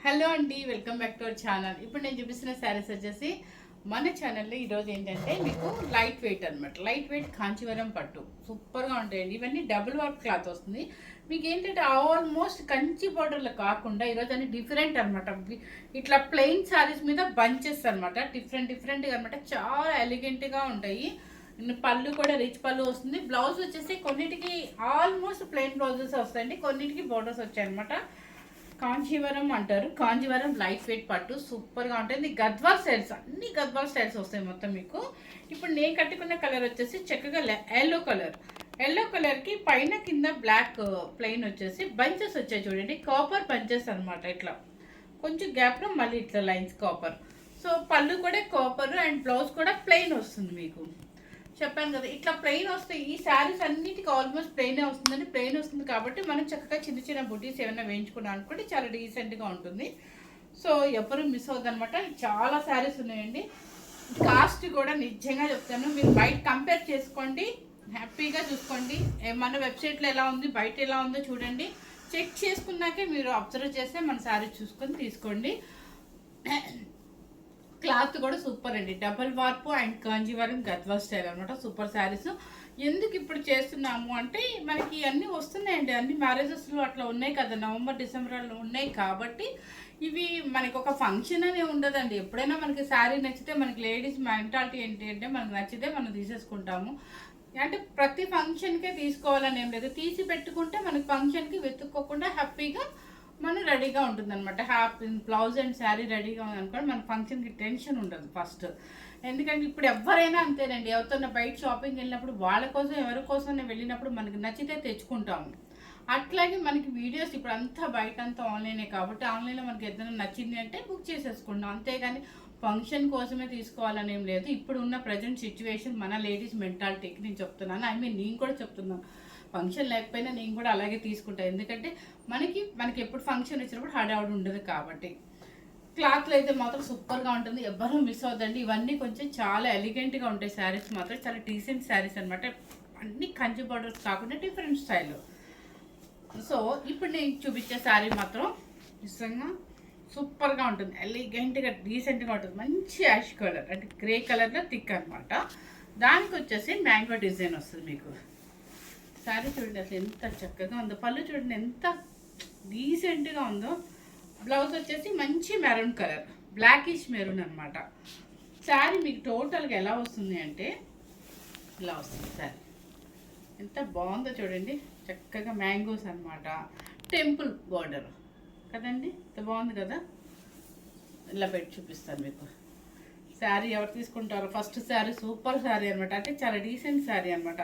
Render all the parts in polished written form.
Hello అండి, welcome back to our channel. ఇప్పుడు నేను చూపిస్తున్న శారీస్ వచ్చేసి మన ఛానల్లో ఈరోజు ఏంటంటే మీకు లైట్ వెయిట్ అనమాట. లైట్ వెయిట్ కాంచీవరం పట్టు సూపర్గా ఉంటాయండి. ఇవన్నీ డబుల్ వర్క్ క్లాత్ వస్తుంది. మీకు ఏంటంటే ఆల్మోస్ట్ కంచి బార్డర్లో కాకుండా ఈరోజు అన్ని డిఫరెంట్ అనమాట. ఇట్లా ప్లెయిన్ శారీస్ మీద బంచెస్ అనమాట, డిఫరెంట్గా అనమాట. చాలా ఎలిగెంట్గా ఉంటాయి. పళ్ళు కూడా రిచ్ పళ్ళు వస్తుంది. బ్లౌజ్ వచ్చేసి కొన్నిటికి ఆల్మోస్ట్ ప్లెయిన్ బ్లౌజెస్ వస్తాయండి, కొన్నిటికి బోర్డర్స్ వచ్చాయి అనమాట. కాంచీవరం అంటారు. కాంచీవరం లైట్ వెయిట్ పట్టు సూపర్గా ఉంటుంది. గద్వాల్ స్టైల్స్, అన్ని గద్వాల్ స్టైల్స్ వస్తాయి మొత్తం మీకు. ఇప్పుడు నేను కట్టుకున్న కలర్ వచ్చేసి చక్కగా ఎల్లో కలర్. ఎల్లో కలర్కి పైన కింద బ్లాక్ ప్లెయిన్ వచ్చేసి బంచెస్ వచ్చాయి చూడండి, కాపర్ బంచెస్ అనమాట. ఇట్లా కొంచెం గ్యాప్లో మళ్ళీ ఇట్లా లైన్స్ కాపర్. సో పళ్ళు కూడా కాపర్ అండ్ బ్లౌజ్ కూడా ప్లెయిన్ వస్తుంది మీకు. చెప్పాను కదా, ఇట్లా ప్లెయిన్ వస్తాయి. ఈ శారీస్ అన్నిటికీ ఆల్మోస్ట్ ప్లెయినే వస్తుందని. ప్లెయిన్ వస్తుంది కాబట్టి మనం చక్కగా చిన్న చిన్న బుటీస్ ఏమైనా వేయించుకున్నాం అనుకోండి, చాలా డీసెంట్గా ఉంటుంది. సో ఎవరు మిస్ అవుతుందనమాట. చాలా శారీస్ ఉన్నాయండి. కాస్ట్ కూడా నిజంగా చెప్తాను, మీరు బయట కంపేర్ చేసుకోండి, హ్యాపీగా చూసుకోండి. మన వెబ్సైట్లో ఎలా ఉంది, బయట ఎలా ఉందో చూడండి. చెక్ చేసుకున్నాకే మీరు అబ్జర్వ్ చేస్తే మన శారీ చూసుకొని తీసుకోండి. క్లాత్ కూడా సూపర్ అండి. డబల్ వార్పు అండ్ కాంజీవరం గద్వాల్ స్టైల్ అనమాట. సూపర్ శారీస్. ఎందుకు ఇప్పుడు చేస్తున్నాము అంటే మనకి అన్నీ వస్తున్నాయండి, అన్ని మ్యారేజెస్లో అట్లా ఉన్నాయి కదా, నవంబర్ డిసెంబర్లో ఉన్నాయి కాబట్టి ఇవి మనకి ఒక ఫంక్షన్ అనే ఉండదండి. ఎప్పుడైనా మనకి శారీ నచ్చితే, మనకి లేడీస్ మెంటాలిటీ ఏంటి అంటే మనకు నచ్చితే మనం తీసేసుకుంటాము. అంటే ప్రతి ఫంక్షన్కే తీసుకోవాలని ఏం లేదు, తీసి పెట్టుకుంటే మనకి ఫంక్షన్కి వెతుక్కోకుండా హ్యాపీగా మనం రెడీగా ఉంటుంది అనమాట. హ్యాపీ బ్లౌజ్ అండ్ శారీ రెడీగా ఉంది అనుకోండి, మన ఫంక్షన్కి టెన్షన్ ఉండదు ఫస్ట్. ఎందుకంటే ఇప్పుడు ఎవరైనా అంతేనండి, ఎవరితో బయట షాపింగ్ వెళ్ళినప్పుడు వాళ్ళ కోసం ఎవరి కోసం వెళ్ళినప్పుడు మనకి నచ్చితే తెచ్చుకుంటాము. అట్లాగే మనకి వీడియోస్ ఇప్పుడు అంతా బయట అంతా ఆన్లైనే కాబట్టి ఆన్లైన్లో మనకి ఏదైనా నచ్చింది అంటే బుక్ చేసేసుకుంటాం. అంతేగాని ఫంక్షన్ కోసమే తీసుకోవాలని ఏం లేదు. ఇప్పుడు ఉన్న ప్రజెంట్ సిచ్యువేషన్ మన లేడీస్ మెంటాలిటీకి నేను చెప్తున్నాను. నేను కూడా చెప్తున్నాను, ఫంక్షన్ లేకపోయినా నేను కూడా అలాగే తీసుకుంటాను. ఎందుకంటే మనకి ఎప్పుడు ఫంక్షన్ వచ్చినప్పుడు హడావుడి ఉండదు కాబట్టి. క్లాత్లో అయితే మాత్రం సూపర్గా ఉంటుంది, ఎవ్వరూ మిస్ అవుతుందండి. ఇవన్నీ కొంచెం చాలా ఎలిగెంట్గా ఉంటాయి శారీస్ మాత్రం, చాలా డీసెంట్ శారీస్ అనమాట. అన్ని కంచి బార్డర్స్ కాకుండా డిఫరెంట్ స్టైల్. సో ఇప్పుడు నేను చూపించే శారీ మాత్రం నిజంగా సూపర్గా ఉంటుంది, ఎలిగెంట్గా డీసెంట్గా ఉంటుంది. మంచి యాష్ కలర్ అంటే గ్రే కలర్లో థిక్ అనమాట. దానికి వచ్చేసి మ్యాంగో డిజైన్ వస్తుంది మీకు. శారీ చూడండి అసలు ఎంత చక్కగా ఉందో, పళ్ళు చూడండి ఎంత డీసెంట్గా ఉందో. బ్లౌజ్ వచ్చేసి మంచి మెరూన్ కలర్, బ్లాకిష్ మెరూన్ అనమాట. శారీ మీకు టోటల్గా ఎలా వస్తుంది అంటే ఇలా వస్తుంది శారీ. ఎంత బాగుందో చూడండి, చక్కగా మ్యాంగోస్ అనమాట, టెంపుల్ బార్డర్ కదండి, ఎంత బాగుంది కదా. ఇలా పెట్టి చూపిస్తాను మీకు. శారీ ఎవరు తీసుకుంటారో ఫస్ట్ శారీ సూపర్ శారీ అనమాట. అంటే చాలా డీసెంట్ శారీ అనమాట.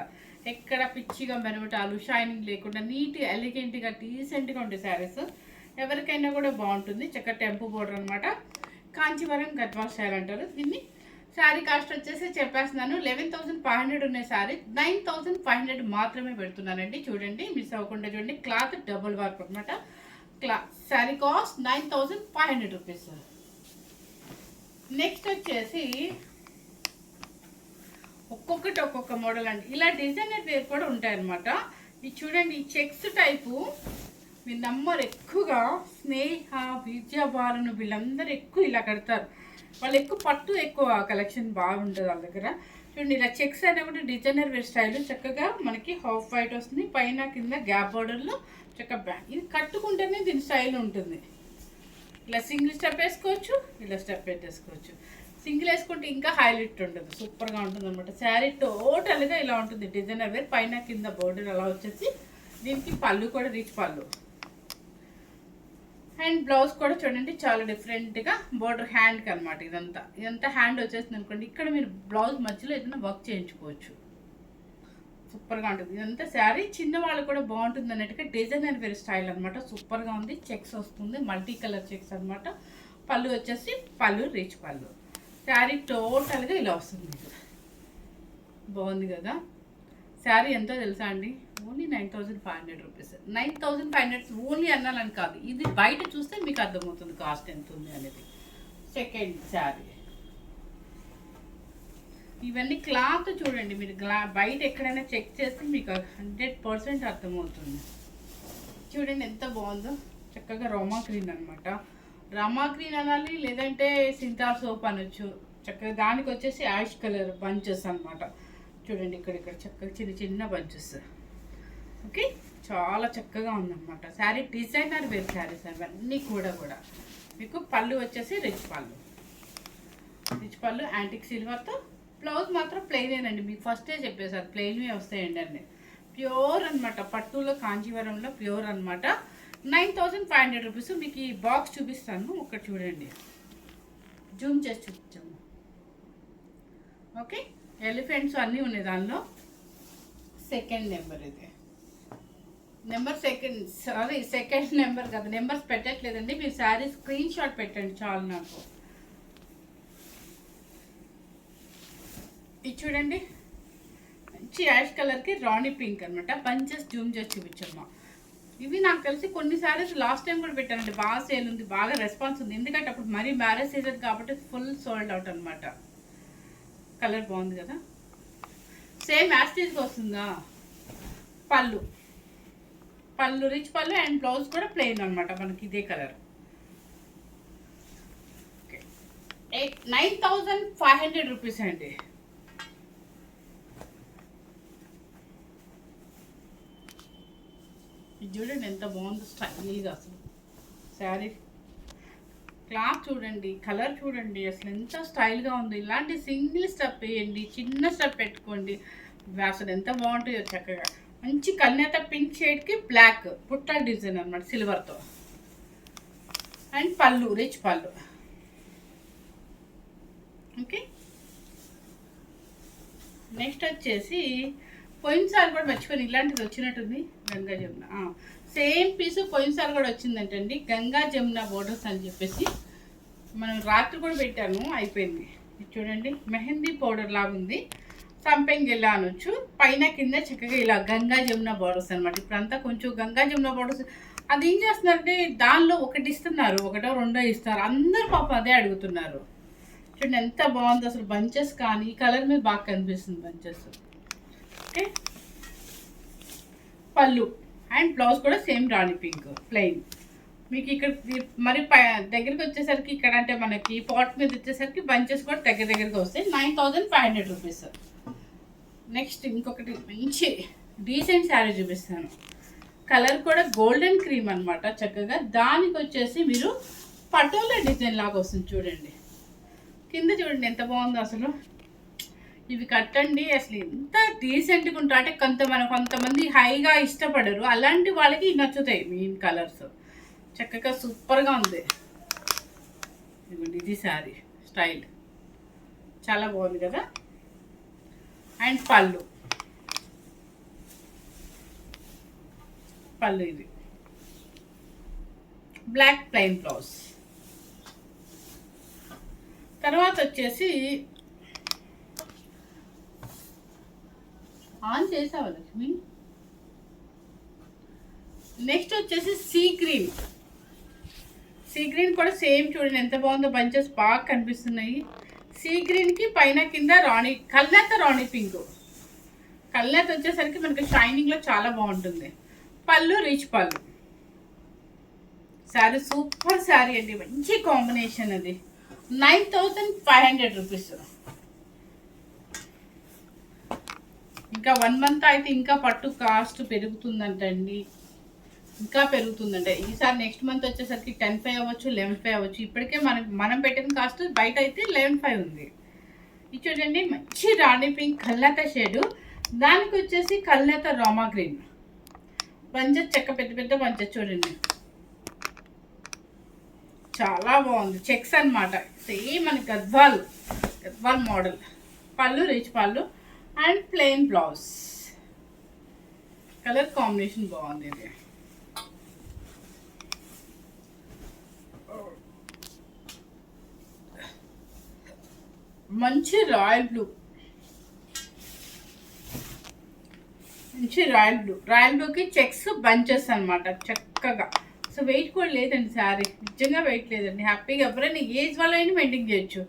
ఎక్కడ పిచ్చిగా మెరవటాలు షైనింగ్ లేకుండా నీట్ ఎలిగెంట్గా డీసెంట్గా ఉంటాయి శారీస్. ఎవరికైనా కూడా బాగుంటుంది. చక్కగా టెంపు బోర్డర్ అనమాట. కాంచీవరం గద్వాల్ స్టైల్ అంటారు దీన్ని. శారీ కాస్ట్ వచ్చేసి చెప్పేస్తున్నాను, 11,500 ఉన్నాయి శారీ, 9,500 మాత్రమే పెడుతున్నానండి. చూడండి మిస్ అవ్వకుండా చూడండి. క్లాత్ డబుల్ వర్క్ అనమాట. Sari cost 9,500 rupees. నెక్స్ట్ వచ్చేసి ఒక్కొక్కటి ఒక్కొక్క మోడల్ అండి. ఇలా డిజైనర్ వేర్ కూడా ఉంటాయన్నమాట. ఇది చూడండి, ఈ చెక్స్ టైపు మీ నంబర్ ఎక్కువగా స్నేహ, విద్యాబాలను వీళ్ళందరూ ఎక్కువ ఇలా కడతారు. వాళ్ళు ఎక్కువ పట్టు ఎక్కువ కలెక్షన్ బాగుంటుంది వాళ్ళ దగ్గర. చూడండి ఇలా చెక్స్ అయినా కూడా డిజైనర్ వేర్ స్టైల్ చక్కగా మనకి హాఫ్ వైట్ వస్తుంది, పైన కింద గ్యాప్ బార్డర్లో చక్కగా బ్యాక్. ఇది కట్టుకుంటేనే దీని స్టైల్ ఉంటుంది. ఇలా సింగిల్ స్టెప్ వేసుకోవచ్చు, ఇలా స్టెప్ వేసుకోవచ్చు. సింగిల్ వేసుకుంటే ఇంకా హైలైట్ ఉంటుంది, సూపర్గా ఉంటుంది అనమాట. శారీ టోటల్గా ఇలా ఉంటుంది డిజైనర్ వేర్. పైన కింద బోర్డర్ అలా వచ్చేసి దీనికి పళ్ళు కూడా రిచ్ పళ్ళు. అండ్ బ్లౌజ్ కూడా చూడండి చాలా డిఫరెంట్గా బోర్డర్ హ్యాండ్కి అనమాట. ఇదంతా హ్యాండ్ వచ్చేసింది అనుకోండి, ఇక్కడ మీరు బ్లౌజ్ మధ్యలో ఏదైనా వర్క్ చేయించుకోవచ్చు. సూపర్గా ఉంటుంది ఇదంతా శారీ. చిన్నవాళ్ళు కూడా బాగుంటుంది అన్నట్టుగా డిజైనర్ వేర్ స్టైల్ అనమాట. సూపర్గా ఉంది. చెక్స్ వస్తుంది, మల్టీ కలర్ చెక్స్ అనమాట. పళ్ళు వచ్చేసి పళ్ళు రిచ్ పళ్ళు. శారీ టోటల్గా ఇలా వస్తుంది. బాగుంది కదా. శారీ ఎంతో తెలుసా అండి, ఓన్లీ 9,500 రూపీస్. 9,500 ఓన్లీ అన్నాలని కాదు, ఇది బయట చూస్తే మీకు అర్థమవుతుంది కాస్ట్ ఎంత ఉంది అనేది. సెకండ్ శారీ. ఇవన్నీ క్లాత్ చూడండి, మీరు బయట ఎక్కడైనా చెక్ చేస్తే మీకు 100% అర్థమవుతుంది. చూడండి ఎంత బాగుందో, చక్కగా రోమా గ్రీన్ అనమాట. రామా గ్రీన్ అనాలి, లేదంటే సింతార్ సోప్ అనొచ్చు. చక్కగా దానికి వచ్చేసి యాష్ కలర్ బంచెస్ అనమాట. చూడండి ఇక్కడ చక్కగా చిన్న చిన్న బంచెస్. ఓకే, చాలా చక్కగా ఉందన్నమాట శారీ. డిజైనర్ వేర్ శారీస్ అవన్నీ కూడా మీకు పళ్ళు వచ్చేసి రిచ్ పళ్ళు యాంటిక్ సిల్వర్తో. బ్లౌజ్ మాత్రం ప్లెయినేనండి, మీకు ఫస్టే చెప్పేసారు ప్లెయిన్వే వస్తాయండి అన్నీ. ప్యూర్ అనమాట, పట్టులో కాంచీవరంలో ప్యూర్ అనమాట. 9500 రూపీస్. మీకు ఈ బాక్స్ చూపిస్తాను, ఒకటి చూడండి, జూమ్ చేసి చూపించాము. ఓకే, ఎలిఫెంట్స్ అన్నీ ఉన్నాయి దానిలో. సెకండ్ నెంబర్ ఇది, సెకండ్ నెంబర్ కదా, నెంబర్స్ పెట్టట్లేదండి. మీరు శారీ స్క్రీన్ షాట్ పెట్టండి చాలు నాకు. ఇది చూడండి, మంచి యాష్ కలర్కి రాణి పింక్ అనమాట. బంచెస్ జూమ్ చేసి చూపించమ్మా. ఇవి నాకు తెలిసి కొన్ని శారీస్ లాస్ట్ టైం కూడా పెట్టానండి, బాగా సేల్ ఉంది, బాగా రెస్పాన్స్ ఉంది. ఎందుకంటే అప్పుడు మరీ మ్యారేజ్ సీజన్ కాబట్టి ఫుల్ సోల్డ్ అవుట్ అనమాట. కలర్ బాగుంది కదా, సేమ్ యాస్టీజ్గా వస్తుందా. పళ్ళు రిచ్ పళ్ళు అండ్ బ్లౌజ్ కూడా ప్లెయిన్ అనమాట మనకి ఇదే కలర్. 9500 రూపీస్ అండి. ఇది చూడండి ఎంత బాగుందో స్టైల్గా. అసలు శారీ క్లాత్ చూడండి, కలర్ చూడండి, అసలు ఎంత స్టైల్గా ఉంది. ఇలాంటి సింగిల్ స్టెప్ వేయండి, చిన్న స్టెప్ పెట్టుకోండి, అసలు ఎంత బాగుంటాయో. చక్కగా మంచి కన్నేత పింక్ షేడ్కి బ్లాక్ పుట్టా డిజైన్ అనమాట సిల్వర్తో. అండ్ పళ్ళు రిచ్ పళ్ళు. ఓకే, నెక్స్ట్ వచ్చేసి పోయినసారి కూడా మర్చిపోయి ఇలాంటిది వచ్చినట్టుంది, గంగా జమున. సేమ్ పీస్ పోయినసారి కూడా వచ్చిందంటండి, గంగా జమున బోర్డర్స్ అని చెప్పేసి. మనం రాత్రి కూడా పెట్టాను, అయిపోయింది. చూడండి మెహందీ పౌడర్ లాగా ఉంది, సంపెంగెల్లా అనొచ్చు. పైన కింద చక్కగా ఇలా గంగా జమున బోర్డర్స్ అనమాట. ఇప్పుడంతా కొంచెం గంగా జమున బోర్డర్స్ అది ఏం చేస్తున్నారంటే దానిలో ఒకటి ఇస్తున్నారు, ఒకటో రెండో ఇస్తారు. అందరు పాప అదే అడుగుతున్నారు. చూడండి ఎంత బాగుంది అసలు. బంచెస్ కానీ ఈ కలర్ మీద బాగా కనిపిస్తుంది బంచెస్. ఓకే, పళ్ళు అండ్ బ్లౌజ్ కూడా సేమ్ రాణి పింక్ ప్లెయిన్. మీకు ఇక్కడ మరి దగ్గరికి వచ్చేసరికి ఇక్కడ అంటే మనకి పాట్ మీద వచ్చేసరికి బంచెస్ కూడా దగ్గరగా వస్తాయి. 9500 రూపీస్. నెక్స్ట్ ఇంకొకటి మంచి డీసెంట్ శారీ చూపిస్తాను. కలర్ కూడా గోల్డెన్ క్రీమ్ అనమాట. చక్కగా దానికి వచ్చేసి మీరు పటోలా డిజైన్ లాగా వస్తుంది. చూడండి కింద చూడండి ఎంత బాగుందో అసలు. ఇవి కట్టండి, అసలు ఎంత డీసెంట్గా ఉంటాయి అంటే కొంతమంది హైగా ఇష్టపడరు, అలాంటి వాళ్ళకి నచ్చుతాయి మెయిన్ కలర్స్. చక్కగా సూపర్గా ఉంది. ఇదిగోండి ఇది శారీ స్టైల్ చాలా బాగుంది కదా. అండ్ పళ్ళు ఇది బ్లాక్ ప్లెయిన్ బ్లౌజ్. తర్వాత వచ్చేసి ఆన్ చేసావా లక్ష్మి. నెక్స్ట్ వచ్చేసి సీ గ్రీన్ కూడా సేమ్ చూడండి ఎంత బాగుందో. బంచెస్ బాగా కనిపిస్తున్నాయి. సీ గ్రీన్కి పైన కింద కల్నేత రాణి పింక్. కల్నేత వచ్చేసరికి మనకి షైనింగ్లో చాలా బాగుంటుంది. పళ్ళు రిచ్ పళ్ళు. శారీ సూపర్ శారీ అండి, మంచి కాంబినేషన్. అది 9500 రూపీస్. ఇంకా 1 మంత్ అయితే ఇంకా పట్టు కాస్ట్ పెరుగుతుందంటండి, ఇంకా పెరుగుతుందంటే. ఈసారి నెక్స్ట్ మంత్ వచ్చేసరికి 10,500 అవ్వచ్చు, 11,500 అవ్వచ్చు. ఇప్పటికే మనం పెట్టిన కాస్ట్ బయట అయితే 11,500 ఉంది. ఇది చూడండి మంచి రాణి పింక్ కల్నేత షేడు, దానికి వచ్చేసి కల్నేత రామా గ్రీన్. బంచెస్ చెక్క పెద్ద బంచెస్ చూడండి చాలా బాగుంది. చెక్స్ అనమాట, సేమ్ మన గద్వాల్ మోడల్. పళ్ళు రిచ్ పళ్ళు and plain blouse. Colour combination బాగుంది. ఇది మంచి రాయల్ బ్లూకి చెక్స్ బంచెస్ అనమాట చక్కగా. సో వెయిట్ కూడా లేదండి శారీ, నిజంగా వెయిట్ లేదండి. హ్యాపీగా ఎవరైనా ఏజ్ వాళ్ళైనా మెయింటైన్ చేయొచ్చు.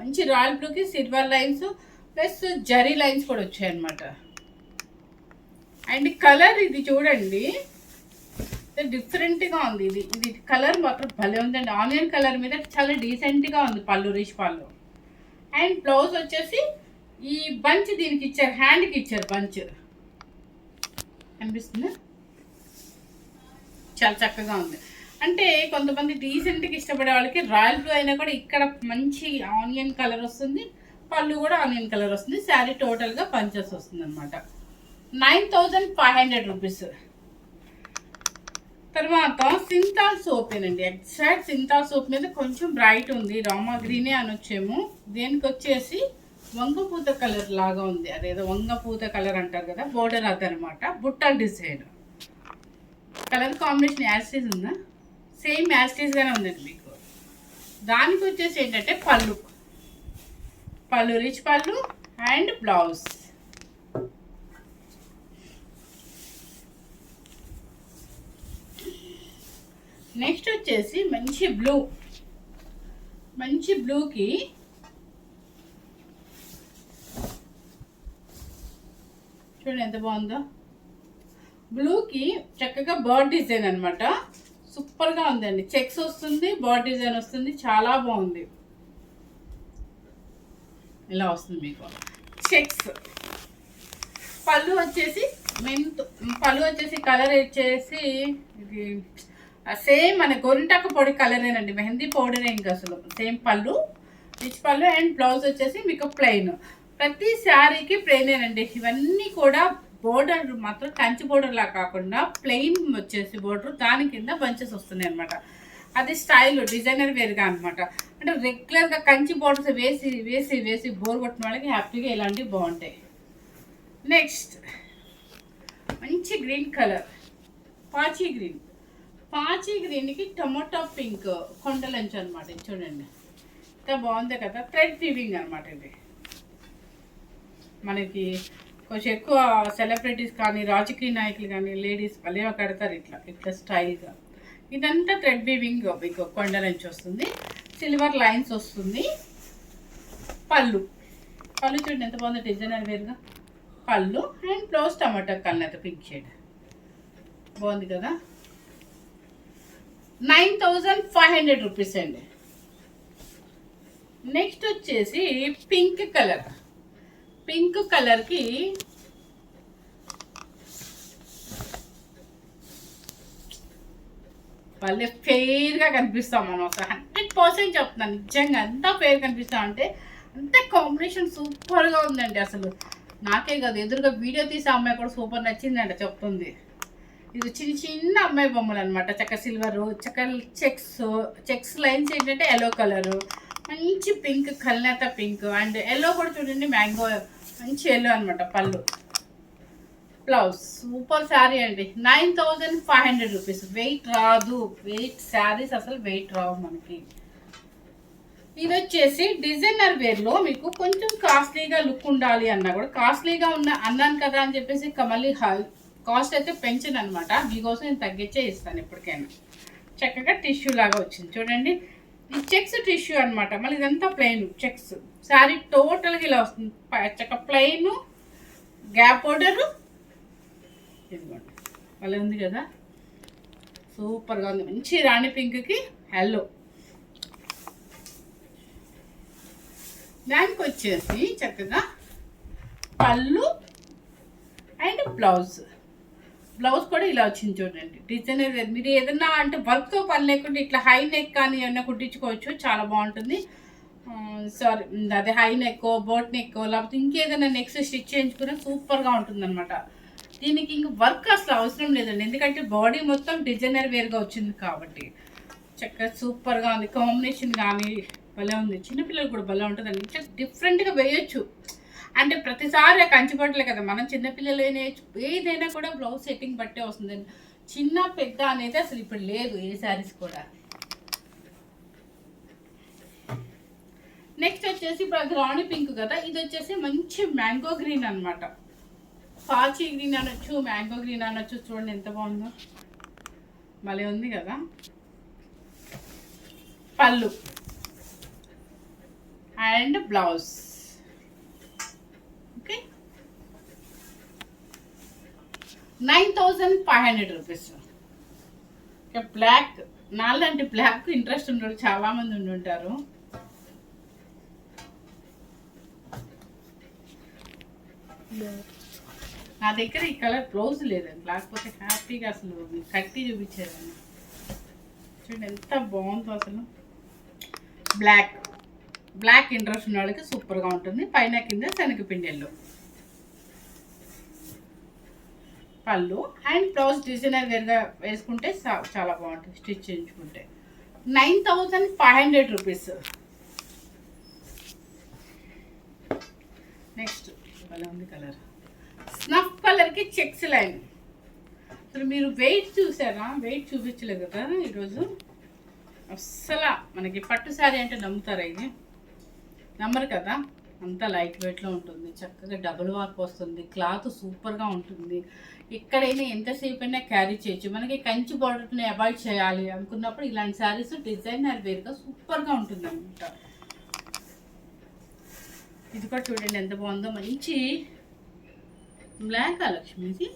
మంచి రాయల్ బ్లూకి silver lines plus zari lines కూడా వచ్చాయి అనమాట. అండ్ కలర్ ఇది చూడండి డిఫరెంట్గా ఉంది. ఇది ఇది కలర్ మాత్రం భలే ఉందండి. ఆనియన్ కలర్ మీద చాలా డీసెంట్గా ఉంది పళ్ళు, రిచ్ పళ్ళు. అండ్ బ్లౌజ్ వచ్చేసి ఈ బంచ్ దీనికి ఇచ్చారు, హ్యాండ్కి ఇచ్చారు బంచ్. అనిపిస్తుంది చాలా చక్కగా ఉంది. అంటే కొంతమంది డీసెంట్గా ఇష్టపడే వాళ్ళకి రాయల్ బ్లూ అయినా కూడా ఇక్కడ మంచి ఆనియన్ కలర్ వస్తుంది, పళ్ళు కూడా ఆనియన్ కలర్ వస్తుంది. శారీ టోటల్గా పంచెస్ వస్తుంది అనమాట. 9500 రూపీస్. తర్వాత సింతాల్ సోపేనండి. ఎగ్జాక్ట్ సింతాల్ సోప్ మీద కొంచెం బ్రైట్ ఉంది, రామా గ్రీనే అనొచ్చేమో. దేనికి వచ్చేసి వంగపూత కలర్ లాగా ఉంది, అదేదో వంగపూత కలర్ అంటారు కదా, బోర్డర్ అదనమాట. బుట్టల్ డిజైన్ కలర్ కాంబినేషన్ యాస్టీజ్ ఉందా, సేమ్ యాస్టీజ్గానే ఉందండి మీకు. దానికి వచ్చేసి ఏంటంటే పళ్ళు, పళ్ళు రిచ్ పళ్ళు అండ్ బ్లౌజ్. నెక్స్ట్ వచ్చేసి మంచి బ్లూ, మంచి బ్లూకి చూడండి ఎంత బాగుందో. బ్లూకి చక్కగా బర్డ్ డిజైన్ అనమాట. సూపర్గా ఉందండి. చెక్స్ వస్తుంది, బర్డ్ డిజైన్ వస్తుంది, చాలా బాగుంది. ఇలా వస్తుంది మీకు చెక్స్. పళ్ళు వచ్చేసి పళ్ళు వచ్చేసి కలర్ వచ్చేసి ఇది సేమ్ మన గొరింటాకు పొడి కలరేనండి, మెహందీ పౌడర్ ఇంకా అసలు సేమ్ పళ్ళు, రిచ్ పళ్ళు. అండ్ బ్లౌజ్ వచ్చేసి మీకు ప్లెయిన్. ప్రతి శారీకి ప్లెయినేనండి. ఇవన్నీ కూడా బోర్డర్ మాత్రం కంచి బోర్డర్ లా కాకుండా ప్లెయిన్ వచ్చేసి బోర్డర్, దాని కింద బంచెస్ వస్తున్నాయి అనమాట. అది స్టైల్ డిజైనర్ వేరుగా అనమాట. అంటే రెగ్యులర్గా కంచి బోర్డర్స్ వేసి వేసి వేసి బోర్ కొట్టిన వాళ్ళకి హ్యాపీగా ఇలాంటివి బాగుంటాయి. నెక్స్ట్ మంచి గ్రీన్ కలర్, పాచీ గ్రీన్. పాచీ గ్రీన్కి టొమాటో పింక్ కొండలంచు అనమాట. చూడండి ఇంకా బాగుంది కదా. థ్రెడ్ వీవింగ్ అనమాట ఇది. మనకి కొంచెం ఎక్కువ సెలబ్రిటీస్ కానీ రాజకీయ నాయకులు కానీ లేడీస్ భలే కడతారు ఇట్లా ఇట్లా స్టైల్గా. ఇదంతా థ్రెడ్ వీవింగ్ మీకు కొండలంచు వస్తుంది, సిల్వర్ లైన్స్ వస్తుంది. పళ్ళు, పళ్ళు చూడండి ఎంత బాగుంది, డిజైనర్ వేరుగా పళ్ళు. And blouse tomato colour pink shade బాగుంది కదా. 9500 రూపీస్ అండి. నెక్స్ట్ వచ్చేసి పింక్ కలర్. పింక్ కలర్కి భలే ఫెయిర్గా కనిపిస్తాం మనం. అసలు 100% చెప్తున్నాను, నిజంగా ఎంత ఫెయిర్ కనిపిస్తాం అంటే అంత కాంబినేషన్ సూపర్గా ఉందండి. అసలు నాకే కాదు, ఎదురుగా వీడియో తీసే అమ్మాయి కూడా సూపర్ నచ్చిందంట చెప్తుంది. ఇది చిన్న చిన్న అమ్మాయి బొమ్మలు అనమాట. చక్క సిల్వర్, చక్క చెక్స్ లైన్స్ ఏంటంటే ఎల్లో కలరు, మంచి పింక్, కల్నేత పింక్. అండ్ ఎల్లో కూడా చూడండి, మ్యాంగో మంచి ఎల్లో అనమాట. పళ్ళు, బ్లౌజ్. సూపర్ శారీ అండి. 9500 రూపీస్. వెయిట్ రాదు, వెయిట్ శారీస్ అసలు వెయిట్ రావు మనకి. ఇది వచ్చేసి డిజైనర్ వేర్లో మీకు కొంచెం కాస్ట్లీగా లుక్ ఉండాలి అన్నా కూడా, కాస్ట్లీగా అన్నాను కదా అని చెప్పేసి మళ్ళీ కాస్ట్ అయితే పెంచను అనమాట. మీకోసం నేను తగ్గించే ఇస్తాను ఎప్పటికైనా. చక్కగా టిష్యూ లాగా వచ్చింది చూడండి. ఈ చెక్స్ టిష్యూ అనమాట. మళ్ళీ ఇదంతా ప్లెయిన్ చెక్స్. శారీ టోటల్గా ఇలా వస్తుంది. చక్క ప్లెయిన్, గ్యాప్ బోర్డరు. ఇదిగోండి మళ్ళీ ఉంది కదా, సూపర్గా ఉంది. మంచి రాణి పింక్కి ఎల్లో. దానికి వచ్చేసి చక్కగా పళ్ళు అండ్ బ్లౌజ్. బ్లౌజ్ కూడా ఇలా వచ్చింది చూడండి, డిజైనర్. మీరు ఏదన్నా అంటే వర్క్తో పని లేకుండా ఇట్లా హై నెక్ కానీ ఏమన్నా కుట్టించుకోవచ్చు, చాలా బాగుంటుంది. సారీ, అదే హై నెక్, బోట్ నెక్, లేకపోతే ఇంకేదైనా నెక్స్ట్ స్టిచ్ చేయించుకున్నా సూపర్గా ఉంటుంది అనమాట. దీనికి ఇంక వర్క్ అసలు అవసరం లేదండి, ఎందుకంటే బాడీ మొత్తం డిజైనర్ వేర్గా వచ్చింది కాబట్టి చక్కగా సూపర్గా ఉంది. కాంబినేషన్ కానీ భలే ఉంది. చిన్నపిల్లలు కూడా భలే ఉంటుందండి. ఇట్లా డిఫరెంట్గా వేయచ్చు. అంటే ప్రతిసారి కంచిపట్టలే కదా, మనం చిన్నపిల్లలు ఏదైనా కూడా బ్లౌజ్ సెట్టింగ్ బట్టే వస్తుందండి. చిన్న పెద్ద అనేది అసలు ఇప్పుడు లేదు ఏ శారీస్ కూడా. నెక్స్ట్ వచ్చేసి ఇప్పుడు అది రాణి పింక్ కదా, ఇది వచ్చేసి మంచి మ్యాంగో గ్రీన్ అనమాట. పాచి గ్రీన్ అనొచ్చు, మ్యాంగో గ్రీన్ అనొచ్చు. చూడండి ఎంత బాగుందో, భలే ఉంది కదా. పళ్ళు అండ్ బ్లౌజ్. Okay, 9500 rupees. ఇక బ్లాక్, నాలాంటి బ్లాక్ ఇంట్రెస్ట్ ఉండడు చాలా మంది ఉండి ఉంటారు. నా దగ్గర ఈ కలర్ బ్లౌజ్ లేదండి, లేకపోతే హ్యాపీగా అసలు కట్టి చూపించేదాన్ని. చూడండి ఎంత బాగుందో అసలు. బ్లాక్ బ్లాక్ ఇంట్రెస్ట్ ఉన్న వాళ్ళకి సూపర్గా ఉంటుంది. పైన కింద శనగపిండిల్లో పళ్ళు అండ్ బ్లౌజ్ డిజైనర్ వేరుగా వేసుకుంటే చాలా బాగుంటుంది. స్టిచ్ చేయించుకుంటే 9500 రూపీస్. నెక్స్ట్ భలే ఉంది కలర్, స్నఫ్ కలర్కి చెక్స్ లైన్. అసలు మీరు వెయిట్ చూసారా? వెయిట్ చూపించలేదు కదా ఈరోజు. అస్సలు మనకి పట్టు శారీ అంటే నమ్ముతారా? ఇది నమ్మరు కదా. అంతా లైట్ వెయిట్లో ఉంటుంది, చక్కగా డబుల్ వర్క్ వస్తుంది, క్లాత్ సూపర్గా ఉంటుంది. ఎక్కడైనా ఎంతసేపు అయినా క్యారీ చేయొచ్చు. మనకి కంచి బార్డర్ని అవాయిడ్ చేయాలి అనుకున్నప్పుడు ఇలాంటి శారీస్ డిజైనర్ వేరుగా సూపర్గా ఉంటుంది అనమాట. ఇది కూడా చూడండి ఎంత బాగుందో, మంచి బ్లాక్ లక్ష్మిది,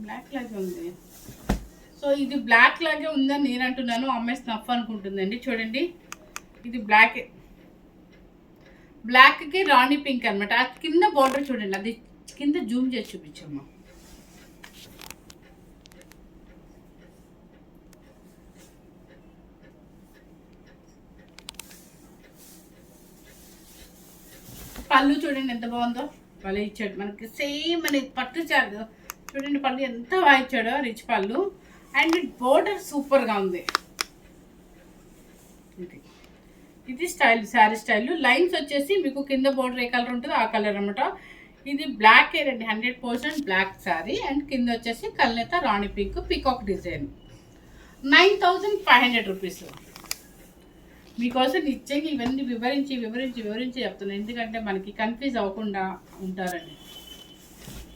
బ్లాక్ లాగే ఉంది. సో ఇది బ్లాక్ లాగే ఉందని నేను అంటున్నాను, అమ్మాయి స్నఫ్ అనుకుంటుందండి. చూడండి ఇది బ్లాక్కి రాణి పింక్ అనమాట. ఆ కింద బార్డర్ చూడండి, అది కింద జూమ్ చేసి చూపించమ్మా. పళ్ళు చూడండి ఎంత బాగుందో, పళ్ళు ఇచ్చాడు మనకి సేమ్ అని పట్టు చాలు. చూడండి పళ్ళు ఎంత బాగా ఇచ్చాడో, రిచ్ పళ్ళు. అండ్ బోర్డర్ సూపర్గా ఉంది. ఇది స్టైల్, శారీ స్టైల్. లైన్స్ వచ్చేసి మీకు కింద బోర్డర్ ఏ కలర్ ఉంటుందో ఆ కలర్ అనమాట. ఇది బ్లాక్ రండి, 100% బ్లాక్ శారీ. అండ్ కింద వచ్చేసి కల్నేత రాణి పింక్ పికాక్ డిజైన్. 9500 రూపీస్. మీకోసం నిజంగా ఇవన్నీ వివరించి చెప్తున్నాను, ఎందుకంటే మనకి కన్ఫ్యూజ్ అవ్వకుండా ఉంటారండి.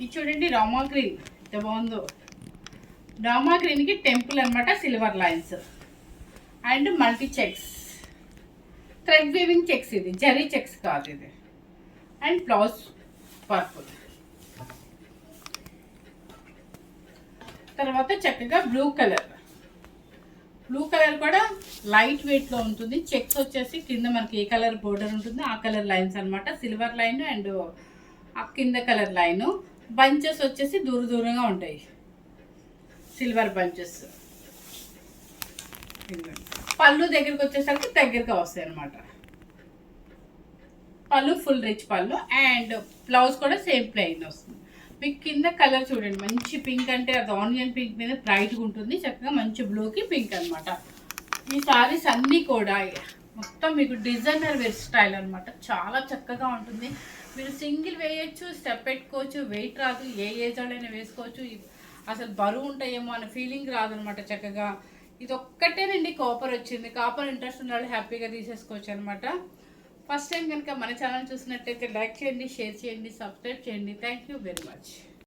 ఇది చూడండి రామా గ్రీన్ ఎంత బాగుందో. రామా గ్రీన్కి టెంపుల్ అనమాట, silver lines and multi checks, thread weaving checks. ఇది జరీ చెక్స్ కాదు ఇది. And blouse purple. తర్వాత చక్కగా బ్లూ కలర్ కూడా లైట్ వెయిట్లో ఉంటుంది. చెక్స్ వచ్చేసి కింద మనకి ఏ కలర్ బోర్డర్ ఉంటుందో ఆ కలర్ లైన్స్ అనమాట. సిల్వర్ లైన్ అండ్ ఆ కింద కలర్ లైన్. బంచెస్ వచ్చేసి దూరంగా ఉంటాయి, సిల్వర్ బంచెస్. పళ్ళు దగ్గరికి వచ్చేసరికి దగ్గరగా వస్తాయి అనమాట. పళ్ళు ఫుల్ రిచ్ పళ్ళు. అండ్ బ్లౌజ్ కూడా సేమ్ ప్లెయిన్ వస్తుంది. మీకు కింద కలర్ చూడండి, మంచి పింక్, అంటే అది ఆనియన్ పింక్ మీద బ్రైట్గా ఉంటుంది. చక్కగా మంచి బ్లూకి పింక్ అనమాట. ఈ సారీస్ అన్నీ కూడా మొత్తం మీకు డిజైనర్ వేర్ స్టైల్ అనమాట. చాలా చక్కగా ఉంటుంది. మీరు సింగిల్ వేయచ్చు, స్టెప్ పెట్టుకోవచ్చు, వెయిట్ రాదు, ఏ ఏజ్ వాళ్ళైనా వేసుకోవచ్చు. అసలు బరువు ఉంటాయేమో అనే ఫీలింగ్ రాదనమాట. చక్కగా ఇది ఒక్కటేనండి కాపర్ వచ్చింది. కాపర్ ఇంట్రెస్ట్ ఉన్న వాళ్ళు హ్యాపీగా తీసేసుకోవచ్చు అనమాట. ఫస్ట్ టైం కనుక మన ఛానల్ చూసినట్టయితే లైక్ చేయండి, షేర్ చేయండి, సబ్స్క్రైబ్ చేయండి. Thank you very much.